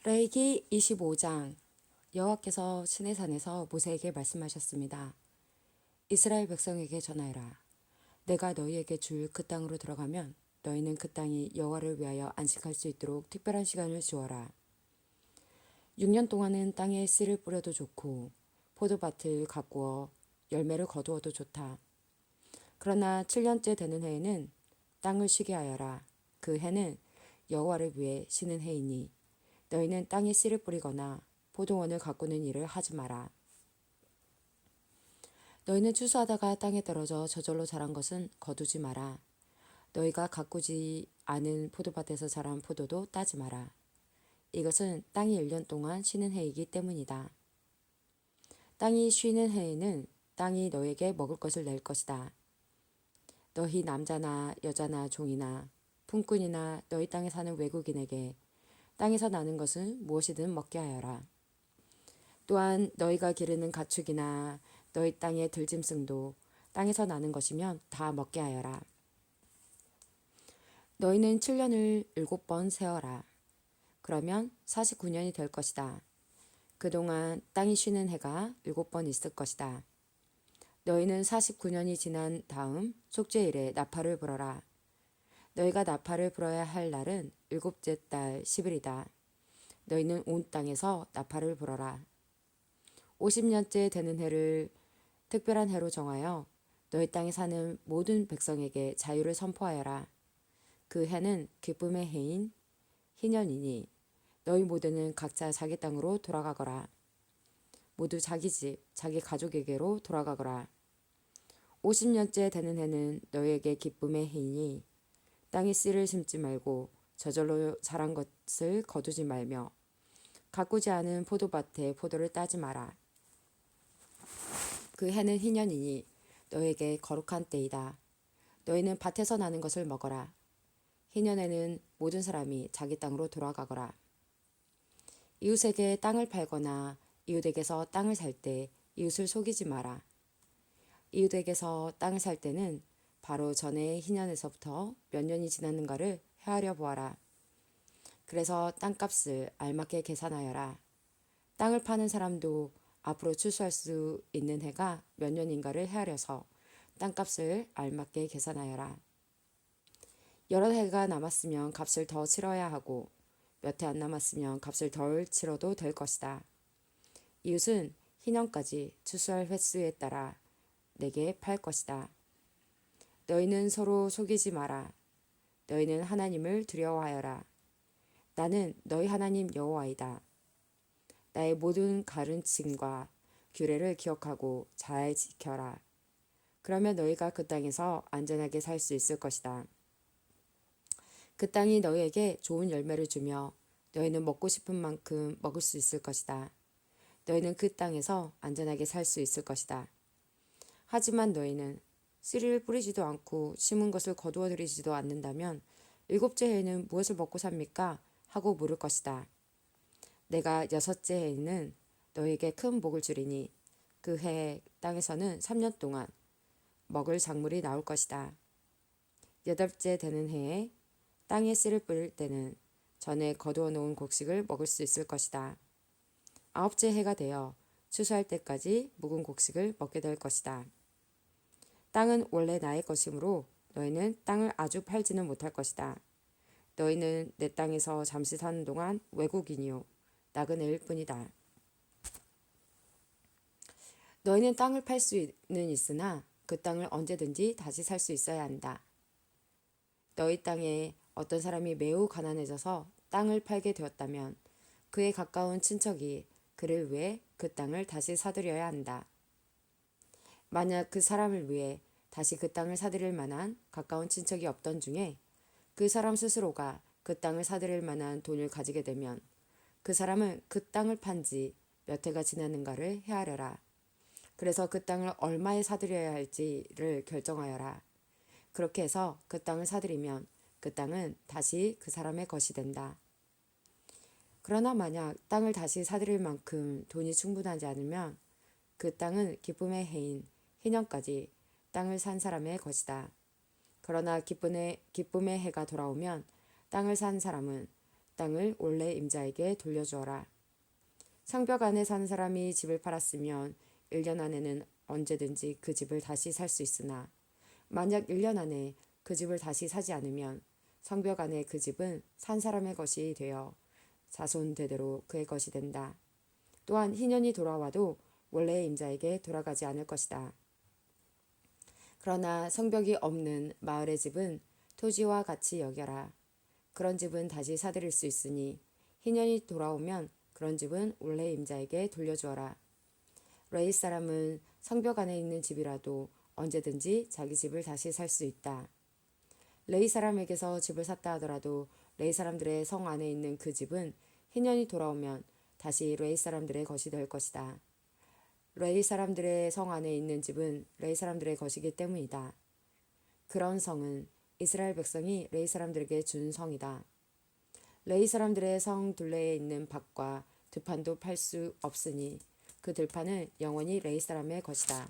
레위기 25장. 여호와께서 시내산에서 모세에게 말씀하셨습니다. 이스라엘 백성에게 전하여라. 내가 너희에게 줄 그 땅으로 들어가면 너희는 그 땅이 여호와를 위하여 안식할 수 있도록 특별한 시간을 주어라. 6년 동안은 땅에 씨를 뿌려도 좋고 포도밭을 가꾸어 열매를 거두어도 좋다. 그러나 7년째 되는 해에는 땅을 쉬게 하여라. 그 해는 여호와를 위해 쉬는 해이니 너희는 땅에 씨를 뿌리거나 포도원을 가꾸는 일을 하지 마라. 너희는 추수하다가 땅에 떨어져 저절로 자란 것은 거두지 마라. 너희가 가꾸지 않은 포도밭에서 자란 포도도 따지 마라. 이것은 땅이 1년 동안 쉬는 해이기 때문이다. 땅이 쉬는 해에는 땅이 너에게 먹을 것을 낼 것이다. 너희 남자나 여자나 종이나 품꾼이나 너희 땅에 사는 외국인에게 땅에서 나는 것은 무엇이든 먹게 하여라. 또한 너희가 기르는 가축이나 너희 땅의 들짐승도 땅에서 나는 것이면 다 먹게 하여라. 너희는 7년을 7번 세어라. 그러면 49년이 될 것이다. 그동안 땅이 쉬는 해가 7번 있을 것이다. 너희는 49년이 지난 다음 속죄일에 나팔을 불어라. 너희가 나팔을 불어야 할 날은 7째 달 10일이다. 너희는 온 땅에서 나팔을 불어라. 50년째 되는 해를 특별한 해로 정하여 너희 땅에 사는 모든 백성에게 자유를 선포하여라. 그 해는 기쁨의 해인 희년이니 너희 모두는 각자 자기 땅으로 돌아가거라. 모두 자기 집, 자기 가족에게로 돌아가거라. 50년째 되는 해는 너희에게 기쁨의 해이니 땅에 씨를 심지 말고 저절로 자란 것을 거두지 말며 가꾸지 않은 포도밭에 포도를 따지 마라. 그 해는 희년이니 너에게 거룩한 때이다. 너희는 밭에서 나는 것을 먹어라. 희년에는 모든 사람이 자기 땅으로 돌아가거라. 이웃에게 땅을 팔거나 이웃에게서 땅을 살 때 이웃을 속이지 마라. 이웃에게서 땅을 살 때는 바로 전에 희년에서부터 몇 년이 지났는가를 헤아려 보아라. 그래서 땅값을 알맞게 계산하여라. 땅을 파는 사람도 앞으로 출소할 수 있는 해가 몇 년인가를 헤아려서 땅값을 알맞게 계산하여라. 여러 해가 남았으면 값을 더 치러야 하고 몇 해 안 남았으면 값을 덜 치러도 될 것이다. 이웃은 희년까지 추수할 횟수에 따라 내게 팔 것이다. 너희는 서로 속이지 마라. 너희는 하나님을 두려워하여라. 나는 너희 하나님 여호와이다. 나의 모든 가르침과 규례를 기억하고 잘 지켜라. 그러면 너희가 그 땅에서 안전하게 살 수 있을 것이다. 그 땅이 너희에게 좋은 열매를 주며 너희는 먹고 싶은 만큼 먹을 수 있을 것이다. 너희는 그 땅에서 안전하게 살 수 있을 것이다. 하지만 너희는 씨를 뿌리지도 않고 심은 것을 거두어 들이지도 않는다면 7째 해에는 무엇을 먹고 삽니까? 하고 물을 것이다. 내가 6째 해에는 너희에게 큰 복을 주리니 그 해 땅에서는 3년 동안 먹을 작물이 나올 것이다. 8째 되는 해에 땅에 씨를 뿌릴 때는 전에 거두어 놓은 곡식을 먹을 수 있을 것이다. 9째 해가 되어 추수할 때까지 묵은 곡식을 먹게 될 것이다. 땅은 원래 나의 것이므로 너희는 땅을 아주 팔지는 못할 것이다. 너희는 내 땅에서 잠시 사는 동안 외국인이요 나그네일 뿐이다. 너희는 땅을 팔 수는 있으나 그 땅을 언제든지 다시 살 수 있어야 한다. 너희 땅에 어떤 사람이 매우 가난해져서 땅을 팔게 되었다면 그에 가까운 친척이 그를 위해 그 땅을 다시 사들여야 한다. 만약 그 사람을 위해 다시 그 땅을 사들일 만한 가까운 친척이 없던 중에 그 사람 스스로가 그 땅을 사들일 만한 돈을 가지게 되면 그 사람은 그 땅을 판 지 몇 해가 지났는가를 헤아려라. 그래서 그 땅을 얼마에 사들여야 할지를 결정하여라. 그렇게 해서 그 땅을 사들이면 그 땅은 다시 그 사람의 것이 된다. 그러나 만약 땅을 다시 사들일 만큼 돈이 충분하지 않으면 그 땅은 기쁨의 해인 희년까지 땅을 산 사람의 것이다. 그러나 기쁨의 해가 돌아오면 땅을 산 사람은 땅을 원래 임자에게 돌려주어라. 성벽 안에 사는 사람이 집을 팔았으면 1년 안에는 언제든지 그 집을 다시 살 수 있으나 만약 1년 안에 그 집을 다시 사지 않으면 성벽 안에 그 집은 산 사람의 것이 되어 자손 대대로 그의 것이 된다. 또한 희년이 돌아와도 원래의 임자에게 돌아가지 않을 것이다. 그러나 성벽이 없는 마을의 집은 토지와 같이 여겨라. 그런 집은 다시 사들일 수 있으니 희년이 돌아오면 그런 집은 원래 임자에게 돌려주어라. 레이 사람은 성벽 안에 있는 집이라도 언제든지 자기 집을 다시 살 수 있다. 레이 사람에게서 집을 샀다 하더라도 레이 사람들의 성 안에 있는 그 집은 희년이 돌아오면 다시 레이 사람들의 것이 될 것이다. 레이 사람들의 성 안에 있는 집은 레이 사람들의 것이기 때문이다. 그런 성은 이스라엘 백성이 레이 사람들에게 준 성이다. 레이 사람들의 성 둘레에 있는 밭과 들판도 팔 수 없으니 그 들판은 영원히 레이 사람의 것이다.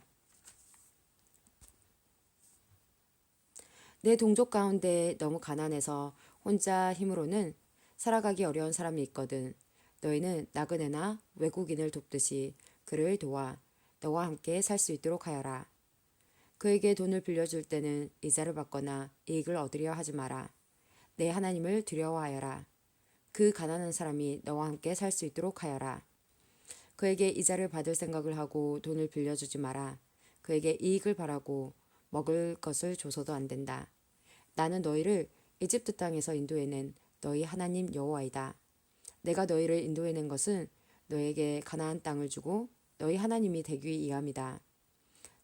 내 동족 가운데 너무 가난해서 혼자 힘으로는 살아가기 어려운 사람이 있거든. 너희는 나그네나 외국인을 돕듯이 그를 도와 너와 함께 살 수 있도록 하여라. 그에게 돈을 빌려줄 때는 이자를 받거나 이익을 얻으려 하지 마라. 내 하나님을 두려워하여라. 그 가난한 사람이 너와 함께 살 수 있도록 하여라. 그에게 이자를 받을 생각을 하고 돈을 빌려주지 마라. 그에게 이익을 바라고 먹을 것을 줘서도 안 된다. 나는 너희를 이집트 땅에서 인도해낸 너희 하나님 여호와이다. 내가 너희를 인도해낸 것은 너에게 가나안 땅을 주고 너희 하나님이 되기 위함이다.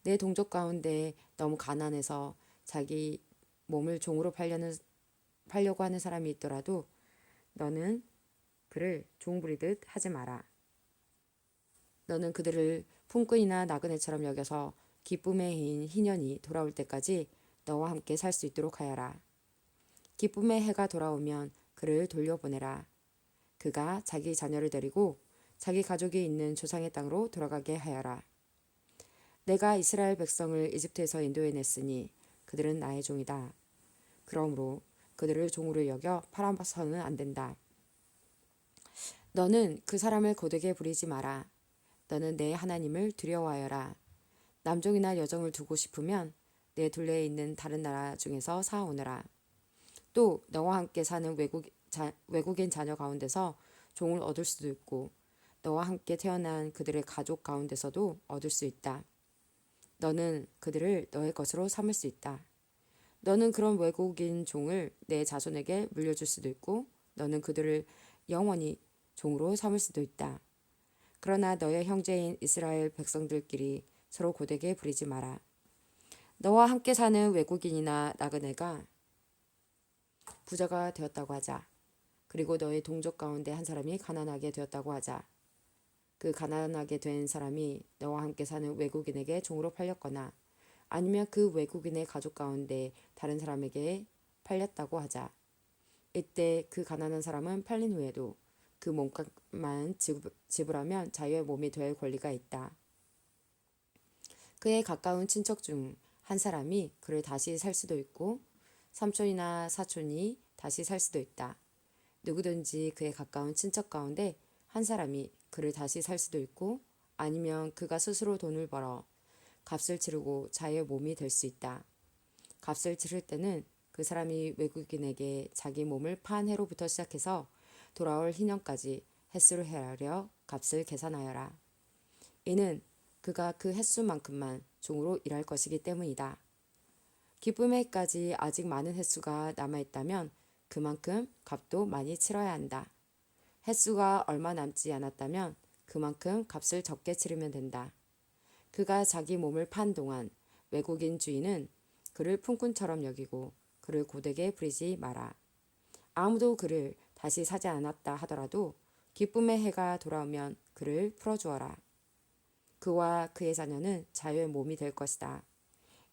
내 동족 가운데 너무 가난해서 자기 몸을 종으로 팔려고 하는 사람이 있더라도 너는 그를 종 부리듯 하지 마라. 너는 그들을 품꾼이나 나그네처럼 여겨서 기쁨의 해인 희년이 돌아올 때까지 너와 함께 살 수 있도록 하여라. 기쁨의 해가 돌아오면 그를 돌려보내라. 그가 자기 자녀를 데리고 자기 가족이 있는 조상의 땅으로 돌아가게 하여라. 내가 이스라엘 백성을 이집트에서 인도해냈으니 그들은 나의 종이다. 그러므로 그들을 종으로 여겨 팔아서는 안 된다. 너는 그 사람을 고되게 부리지 마라. 너는 내 하나님을 두려워하여라. 남종이나 여종을 두고 싶으면 내 둘레에 있는 다른 나라 중에서 사오너라. 또 너와 함께 사는 외국인 자녀 가운데서 종을 얻을 수도 있고 너와 함께 태어난 그들의 가족 가운데서도 얻을 수 있다. 너는 그들을 너의 것으로 삼을 수 있다. 너는 그런 외국인 종을 내 자손에게 물려줄 수도 있고 너는 그들을 영원히 종으로 삼을 수도 있다. 그러나 너의 형제인 이스라엘 백성들끼리 서로 고되게 부리지 마라. 너와 함께 사는 외국인이나 나그네가 부자가 되었다고 하자. 그리고 너의 동족 가운데 한 사람이 가난하게 되었다고 하자. 그 가난하게 된 사람이 너와 함께 사는 외국인에게 종으로 팔렸거나 아니면 그 외국인의 가족 가운데 다른 사람에게 팔렸다고 하자. 이때 그 가난한 사람은 팔린 후에도 그 몸값만 지불하면 자유의 몸이 될 권리가 있다. 그의 가까운 친척 중 한 사람이 그를 다시 살 수도 있고 삼촌이나 사촌이 다시 살 수도 있다. 누구든지 그의 가까운 친척 가운데 한 사람이 그를 다시 살 수도 있고 아니면 그가 스스로 돈을 벌어 값을 치르고 자유의 몸이 될 수 있다. 값을 치를 때는 그 사람이 외국인에게 자기 몸을 판 해로부터 시작해서 돌아올 희년까지 횟수를 헤아려 값을 계산하여라. 이는 그가 그 횟수만큼만 종으로 일할 것이기 때문이다. 기쁨의 해까지 아직 많은 횟수가 남아있다면 그만큼 값도 많이 치러야 한다. 횟수가 얼마 남지 않았다면 그만큼 값을 적게 치르면 된다. 그가 자기 몸을 판 동안 외국인 주인은 그를 품꾼처럼 여기고 그를 고되게 부리지 마라. 아무도 그를 다시 사지 않았다 하더라도 기쁨의 해가 돌아오면 그를 풀어주어라. 그와 그의 자녀는 자유의 몸이 될 것이다.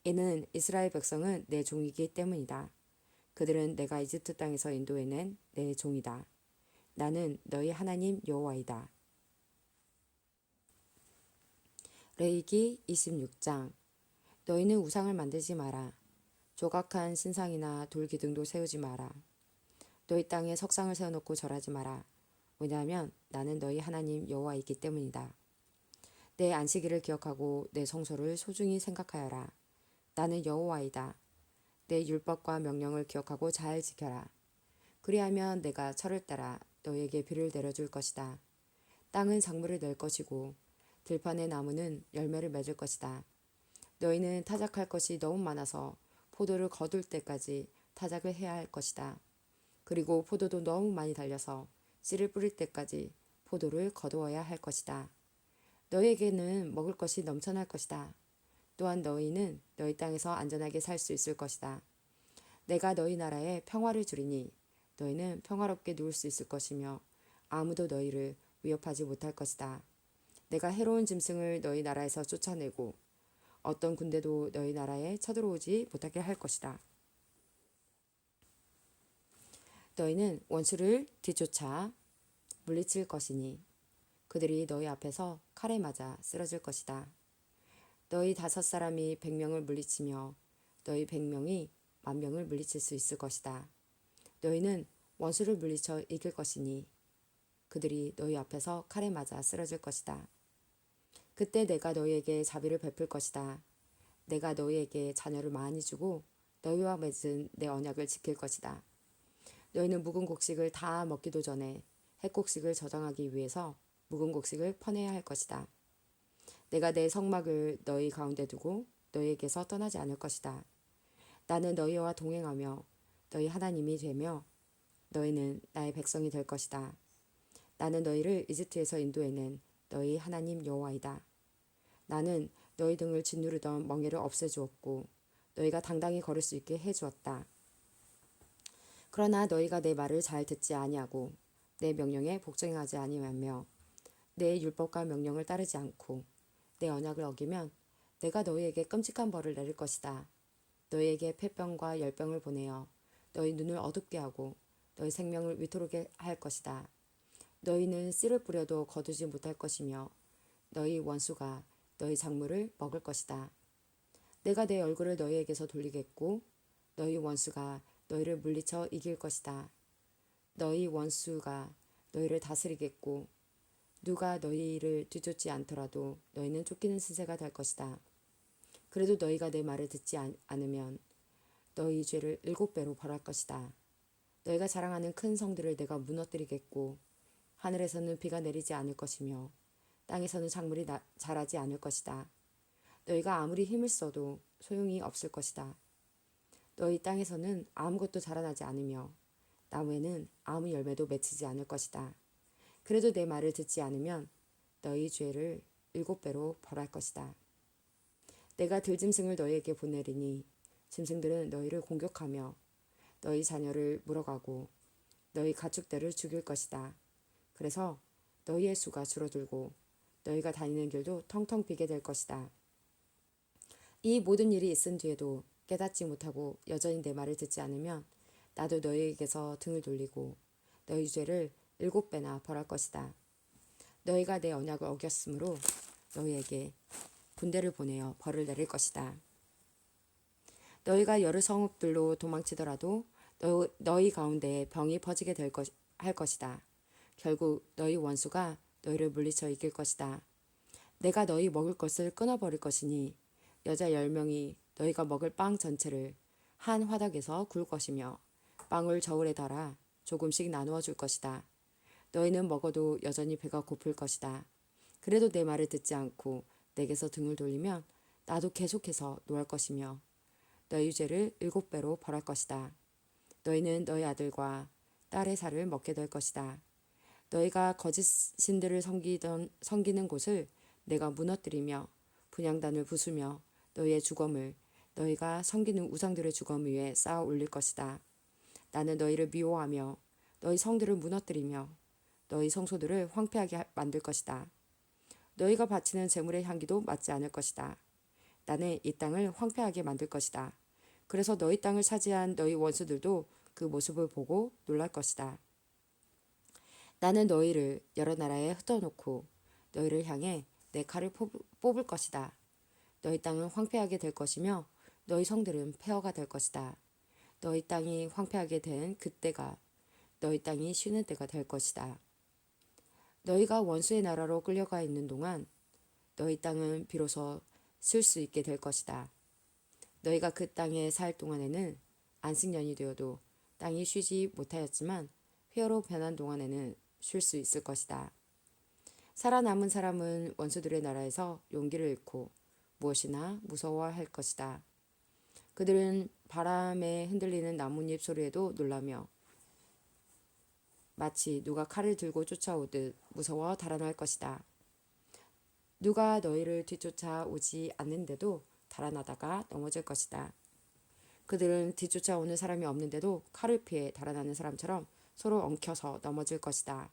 이는 이스라엘 백성은 내 종이기 때문이다. 그들은 내가 이집트 땅에서 인도해낸 내 종이다. 나는 너희 하나님 여호와이다. 레위기 26장. 너희는 우상을 만들지 마라. 조각한 신상이나 돌 기둥도 세우지 마라. 너희 땅에 석상을 세워놓고 절하지 마라. 왜냐하면 나는 너희 하나님 여호와이기 때문이다. 내 안식일을 기억하고 내 성소를 소중히 생각하여라. 나는 여호와이다. 내 율법과 명령을 기억하고 잘 지켜라. 그리하면 내가 철을 따라 너희에게 비를 내려줄 것이다. 땅은 작물을 낼 것이고 들판의 나무는 열매를 맺을 것이다. 너희는 타작할 것이 너무 많아서 포도를 거둘 때까지 타작을 해야 할 것이다. 그리고 포도도 너무 많이 달려서 씨를 뿌릴 때까지 포도를 거두어야 할 것이다. 너희에게는 먹을 것이 넘쳐날 것이다. 또한 너희는 너희 땅에서 안전하게 살 수 있을 것이다. 내가 너희 나라에 평화를 주리니 너희는 평화롭게 누울 수 있을 것이며 아무도 너희를 위협하지 못할 것이다. 내가 해로운 짐승을 너희 나라에서 쫓아내고 어떤 군대도 너희 나라에 쳐들어오지 못하게 할 것이다. 너희는 원수를 뒤쫓아 물리칠 것이니 그들이 너희 앞에서 칼에 맞아 쓰러질 것이다. 너희 5사람이 100명을 물리치며 너희 100명이 10,000명을 물리칠 수 있을 것이다. 너희는 원수를 물리쳐 이길 것이니 그들이 너희 앞에서 칼에 맞아 쓰러질 것이다. 그때 내가 너희에게 자비를 베풀 것이다. 내가 너희에게 자녀를 많이 주고 너희와 맺은 내 언약을 지킬 것이다. 너희는 묵은 곡식을 다 먹기도 전에 햇곡식을 저장하기 위해서 묵은 곡식을 퍼내야 할 것이다. 내가 내 성막을 너희 가운데 두고 너희에게서 떠나지 않을 것이다. 나는 너희와 동행하며 너희 하나님이 되며 너희는 나의 백성이 될 것이다. 나는 너희를 이집트에서 인도해낸 너희 하나님 여호와이다. 나는 너희 등을 짓누르던 멍에를 없애주었고 너희가 당당히 걸을 수 있게 해주었다. 그러나 너희가 내 말을 잘 듣지 아니하고 내 명령에 복종하지 아니하며 내 율법과 명령을 따르지 않고 내 언약을 어기면 내가 너희에게 끔찍한 벌을 내릴 것이다. 너희에게 폐병과 열병을 보내어 너희 눈을 어둡게 하고 너희 생명을 위태롭게 할 것이다. 너희는 씨를 뿌려도 거두지 못할 것이며 너희 원수가 너희 작물을 먹을 것이다. 내가 내 얼굴을 너희에게서 돌리겠고 너희 원수가 너희를 물리쳐 이길 것이다. 너희 원수가 너희를 다스리겠고 누가 너희를 뒤쫓지 않더라도 너희는 쫓기는 신세가 될 것이다. 그래도 너희가 내 말을 듣지 않으면 너희 죄를 7배로 벌할 것이다. 너희가 자랑하는 큰 성들을 내가 무너뜨리겠고 하늘에서는 비가 내리지 않을 것이며 땅에서는 작물이 자라지 않을 것이다. 너희가 아무리 힘을 써도 소용이 없을 것이다. 너희 땅에서는 아무것도 자라나지 않으며 나무에는 아무 열매도 맺히지 않을 것이다. 그래도 내 말을 듣지 않으면 너희 죄를 7배로 벌할 것이다. 내가 들짐승을 너희에게 보내리니 짐승들은 너희를 공격하며 너희 자녀를 물어가고 너희 가축들을 죽일 것이다. 그래서 너희의 수가 줄어들고 너희가 다니는 길도 텅텅 비게 될 것이다. 이 모든 일이 있은 뒤에도 깨닫지 못하고 여전히 내 말을 듣지 않으면 나도 너희에게서 등을 돌리고 너희 죄를 7배나 벌할 것이다. 너희가 내 언약을 어겼으므로 너희에게 군대를 보내어 벌을 내릴 것이다. 너희가 여러 성읍들로 도망치더라도 너희 가운데 병이 퍼지게 할 것이다. 결국 너희 원수가 너희를 물리쳐 이길 것이다. 내가 너희 먹을 것을 끊어버릴 것이니 여자 10명이 너희가 먹을 빵 전체를 한 화덕에서 구울 것이며 빵을 저울에 달아 조금씩 나누어 줄 것이다. 너희는 먹어도 여전히 배가 고플 것이다. 그래도 내 말을 듣지 않고 내게서 등을 돌리면 나도 계속해서 노할 것이며 너희 죄를 7배로 벌할 것이다. 너희는 너희 아들과 딸의 살을 먹게 될 것이다. 너희가 거짓 신들을 섬기는 곳을 내가 무너뜨리며 분향단을 부수며 너희의 주검을 너희가 섬기는 우상들의 주검 위에 쌓아 올릴 것이다. 나는 너희를 미워하며 너희 성들을 무너뜨리며 너희 성소들을 황폐하게 만들 것이다. 너희가 바치는 제물의 향기도 맞지 않을 것이다. 나는 이 땅을 황폐하게 만들 것이다. 그래서 너희 땅을 차지한 너희 원수들도 그 모습을 보고 놀랄 것이다. 나는 너희를 여러 나라에 흩어놓고 너희를 향해 내 칼을 뽑을 것이다. 너희 땅은 황폐하게 될 것이며 너희 성들은 폐허가 될 것이다. 너희 땅이 황폐하게 된 그때가 너희 땅이 쉬는 때가 될 것이다. 너희가 원수의 나라로 끌려가 있는 동안 너희 땅은 비로소 쉴 수 있게 될 것이다. 너희가 그 땅에 살 동안에는 안식년이 되어도 땅이 쉬지 못하였지만 회어로 변한 동안에는 쉴 수 있을 것이다. 살아남은 사람은 원수들의 나라에서 용기를 잃고 무엇이나 무서워할 것이다. 그들은 바람에 흔들리는 나뭇잎 소리에도 놀라며 마치 누가 칼을 들고 쫓아오듯 무서워 달아날 것이다. 누가 너희를 뒤쫓아 오지 않는데도 달아나다가 넘어질 것이다. 그들은 뒤쫓아오는 사람이 없는데도 칼을 피해 달아나는 사람처럼 서로 엉켜서 넘어질 것이다.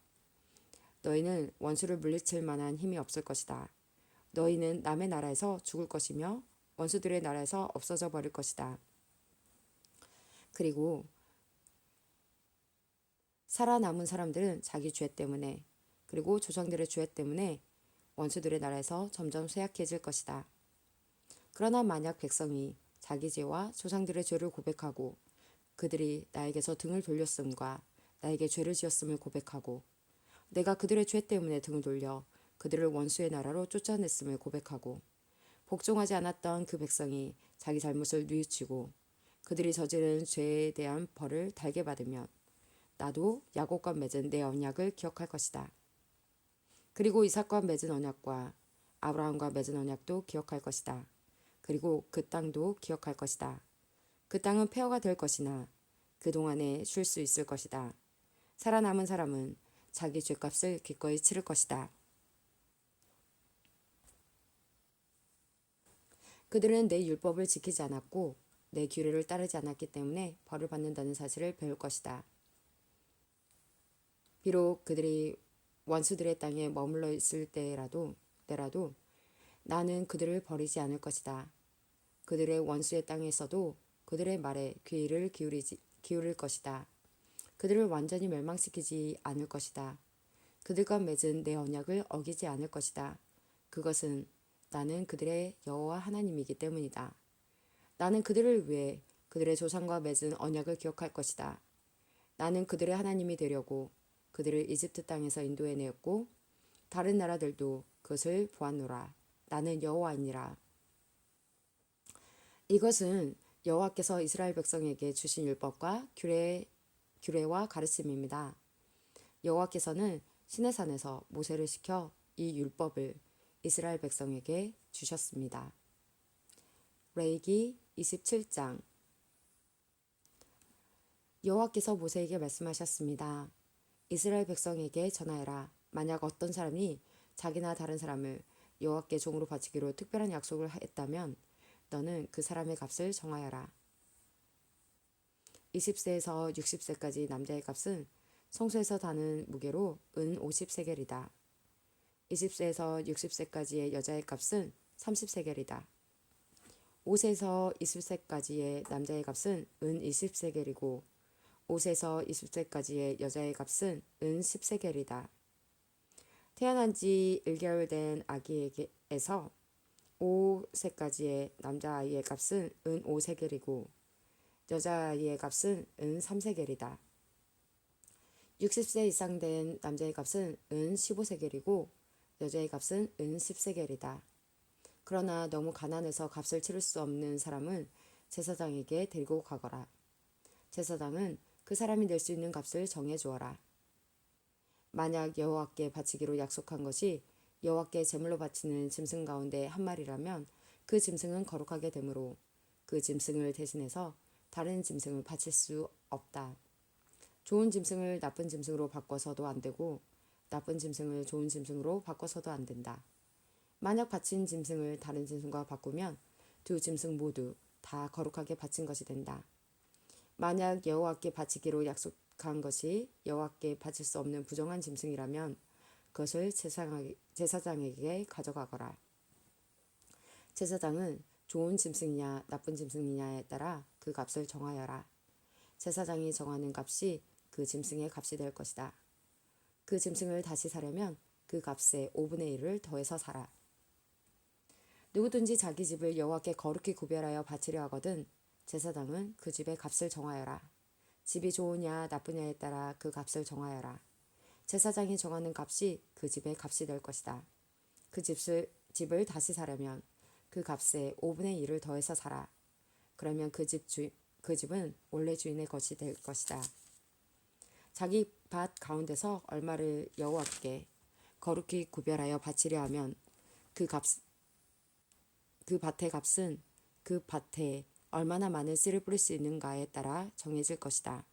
너희는 원수를 물리칠 만한 힘이 없을 것이다. 너희는 남의 나라에서 죽을 것이며 원수들의 나라에서 없어져 버릴 것이다. 그리고 살아남은 사람들은 자기 죄 때문에 그리고 조상들의 죄 때문에 원수들의 나라에서 점점 쇠약해질 것이다. 그러나 만약 백성이 자기 죄와 조상들의 죄를 고백하고 그들이 나에게서 등을 돌렸음과 나에게 죄를 지었음을 고백하고 내가 그들의 죄 때문에 등을 돌려 그들을 원수의 나라로 쫓아냈음을 고백하고 복종하지 않았던 그 백성이 자기 잘못을 뉘우치고 그들이 저지른 죄에 대한 벌을 달게 받으면 나도 야곱과 맺은 내 언약을 기억할 것이다. 그리고 이삭과 맺은 언약과 아브라함과 맺은 언약도 기억할 것이다. 그리고 그 땅도 기억할 것이다. 그 땅은 폐허가 될 것이나 그동안에 쉴 수 있을 것이다. 살아남은 사람은 자기 죄값을 기꺼이 치를 것이다. 그들은 내 율법을 지키지 않았고 내 규례를 따르지 않았기 때문에 벌을 받는다는 사실을 배울 것이다. 비록 그들이 원수들의 땅에 머물러 있을 때라도 나는 그들을 버리지 않을 것이다. 그들의 원수의 땅에서도 그들의 말에 귀를 기울일 것이다. 그들을 완전히 멸망시키지 않을 것이다. 그들과 맺은 내 언약을 어기지 않을 것이다. 그것은 나는 그들의 여호와 하나님이기 때문이다. 나는 그들을 위해 그들의 조상과 맺은 언약을 기억할 것이다. 나는 그들의 하나님이 되려고 그들을 이집트 땅에서 인도해내었고 다른 나라들도 그것을 보았노라. 나는 여호와이니라. 이것은 여호와께서 이스라엘 백성에게 주신 율법과 규례와 가르침입니다. 여호와께서는 시내산에서 모세를 시켜 이 율법을 이스라엘 백성에게 주셨습니다. 레위기 27장. 여호와께서 모세에게 말씀하셨습니다. 이스라엘 백성에게 전하여라. 만약 어떤 사람이 자기나 다른 사람을 여호와께 종으로 바치기로 특별한 약속을 했다면 너는 그 사람의 값을 정하여라. 20세에서 60세까지 남자의 값은 성소에서 다는 무게로 은 50세겔이다. 20세에서 60세까지의 여자의 값은 30세겔이다. 5세에서 20세까지의 남자의 값은 은 20세겔이고 5세에서 20세까지의 여자의 값은 은 10세겔이다. 태어난 지 1개월 된 아기에게서 5세까지의 남자아이의 값은 은 5세겔이고 여자아이의 값은 은 3세겔이다. 60세 이상 된 남자의 값은 은 15세겔이고 여자의 값은 은 10세겔이다. 그러나 너무 가난해서 값을 치를 수 없는 사람은 제사장에게 데리고 가거라. 제사장은 그 사람이 낼 수 있는 값을 정해 주어라. 만약 여호와께 바치기로 약속한 것이 여호와께 제물로 바치는 짐승 가운데 한 마리라면 그 짐승은 거룩하게 되므로 그 짐승을 대신해서 다른 짐승을 바칠 수 없다. 좋은 짐승을 나쁜 짐승으로 바꿔서도 안 되고 나쁜 짐승을 좋은 짐승으로 바꿔서도 안 된다. 만약 바친 짐승을 다른 짐승과 바꾸면 두 짐승 모두 다 거룩하게 바친 것이 된다. 만약 여호와께 바치기로 약속한 것이 여호와께 바칠 수 없는 부정한 짐승이라면 그것을 제사장에게 가져가거라. 제사장은 좋은 짐승이냐 나쁜 짐승이냐에 따라 그 값을 정하여라. 제사장이 정하는 값이 그 짐승의 값이 될 것이다. 그 짐승을 다시 사려면 그 값의 5분의 1을 더해서 사라. 누구든지 자기 집을 여호와께 거룩히 구별하여 바치려 하거든 제사장은 그 집의 값을 정하여라. 집이 좋으냐 나쁘냐에 따라 그 값을 정하여라. 제사장이 정하는 값이 그 집의 값이 될 것이다. 그 집을 다시 사려면 그 값에 5분의 1을 더해서 사라. 그러면 그 집은 원래 주인의 것이 될 것이다. 자기 밭 가운데서 얼마를 여호와께 거룩히 구별하여 바치려 하면 그 밭의 값은 그 밭에 얼마나 많은 씨를 뿌릴 수 있는가에 따라 정해질 것이다.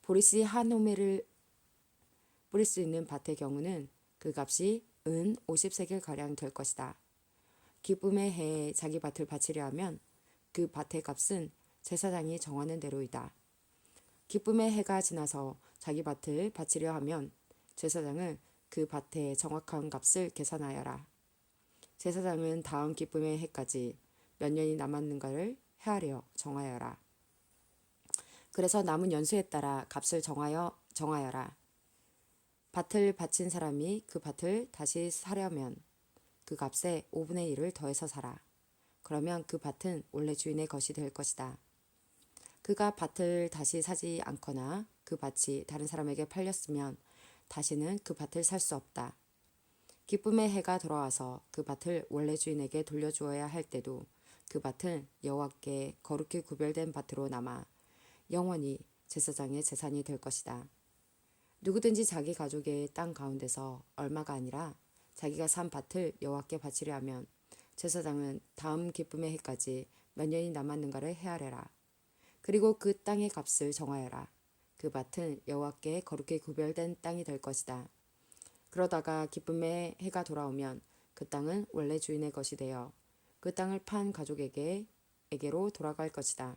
보리씨 한 호멜을 뿌릴 수 있는 밭의 경우는 그 값이 은 50세겔가량 될 것이다. 기쁨의 해에 자기 밭을 바치려 하면 그 밭의 값은 제사장이 정하는 대로이다. 기쁨의 해가 지나서 자기 밭을 바치려 하면 제사장은 그 밭의 정확한 값을 계산하여라. 제사장은 다음 기쁨의 해까지 몇 년이 남았는가를 헤아려 정하여라. 그래서 남은 연수에 따라 값을 정하여라. 밭을 바친 사람이 그 밭을 다시 사려면 그 값에 5분의 1을 더해서 사라. 그러면 그 밭은 원래 주인의 것이 될 것이다. 그가 밭을 다시 사지 않거나 그 밭이 다른 사람에게 팔렸으면 다시는 그 밭을 살 수 없다. 기쁨의 해가 돌아와서 그 밭을 원래 주인에게 돌려주어야 할 때도 그 밭은 여호와께 거룩히 구별된 밭으로 남아 영원히 제사장의 재산이 될 것이다. 누구든지 자기 가족의 땅 가운데서 얼마가 아니라 자기가 산 밭을 여호와께 바치려 하면 제사장은 다음 기쁨의 해까지 몇 년이 남았는가를 헤아려라. 그리고 그 땅의 값을 정하여라. 그 밭은 여호와께 거룩히 구별된 땅이 될 것이다. 그러다가 기쁨의 해가 돌아오면 그 땅은 원래 주인의 것이 되어 그 땅을 판 가족에게로 돌아갈 것이다.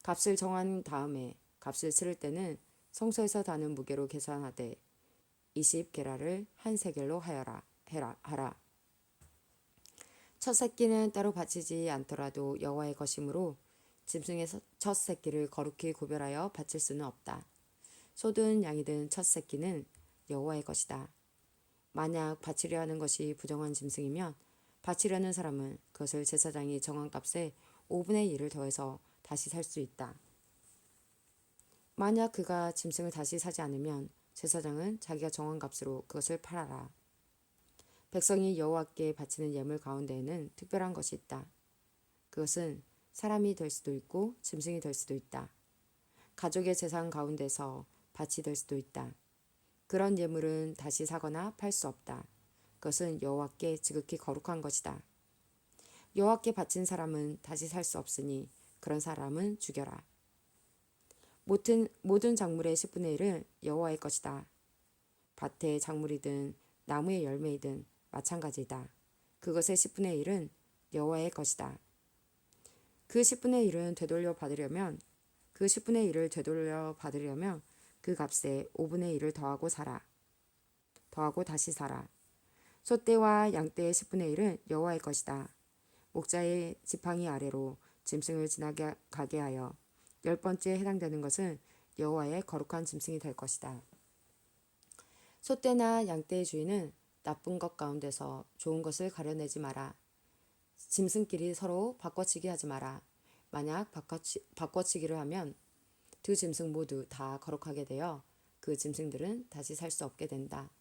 값을 정한 다음에 값을 치를 때는 성소에서 다는 무게로 계산하되 20게라를 한 세겔로 하라. 첫 새끼는 따로 바치지 않더라도 여호와의 것이므로 짐승의 첫 새끼를 거룩히 구별하여 바칠 수는 없다. 소든 양이든 첫 새끼는 여호와의 것이다. 만약 바치려 하는 것이 부정한 짐승이면 바치려는 사람은 그것을 제사장이 정한 값에 5분의 1을 더해서 다시 살 수 있다. 만약 그가 짐승을 다시 사지 않으면 제사장은 자기가 정한 값으로 그것을 팔아라. 백성이 여호와께 바치는 예물 가운데에는 특별한 것이 있다. 그것은 사람이 될 수도 있고 짐승이 될 수도 있다. 가족의 재산 가운데서 밭이 될 수도 있다. 그런 예물은 다시 사거나 팔 수 없다. 그것은 여호와께 지극히 거룩한 것이다. 여호와께 바친 사람은 다시 살 수 없으니 그런 사람은 죽여라. 모든 작물의 10분의 1은 여호와의 것이다. 밭의 작물이든 나무의 열매이든 마찬가지이다. 그것의 10분의 1은 여호와의 것이다. 그 10분의 1을 되돌려 받으려면 그 값에 5분의 1을 더하고 다시 사라. 소떼와 양떼의 10분의 1은 여호와의 것이다. 목자의 지팡이 아래로 짐승을 지나가게 하여 10번째에 해당되는 것은 여호와의 거룩한 짐승이 될 것이다. 소떼나 양떼의 주인은 나쁜 것 가운데서 좋은 것을 가려내지 마라. 짐승끼리 서로 바꿔치기 하지 마라. 만약 바꿔치기를 하면 두 짐승 모두 다 거룩하게 되어 그 짐승들은 다시 살 수 없게 된다.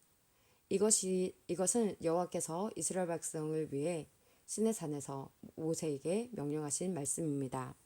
이것은 여호와께서 이스라엘 백성을 위해 시내산에서 모세에게 명령하신 말씀입니다.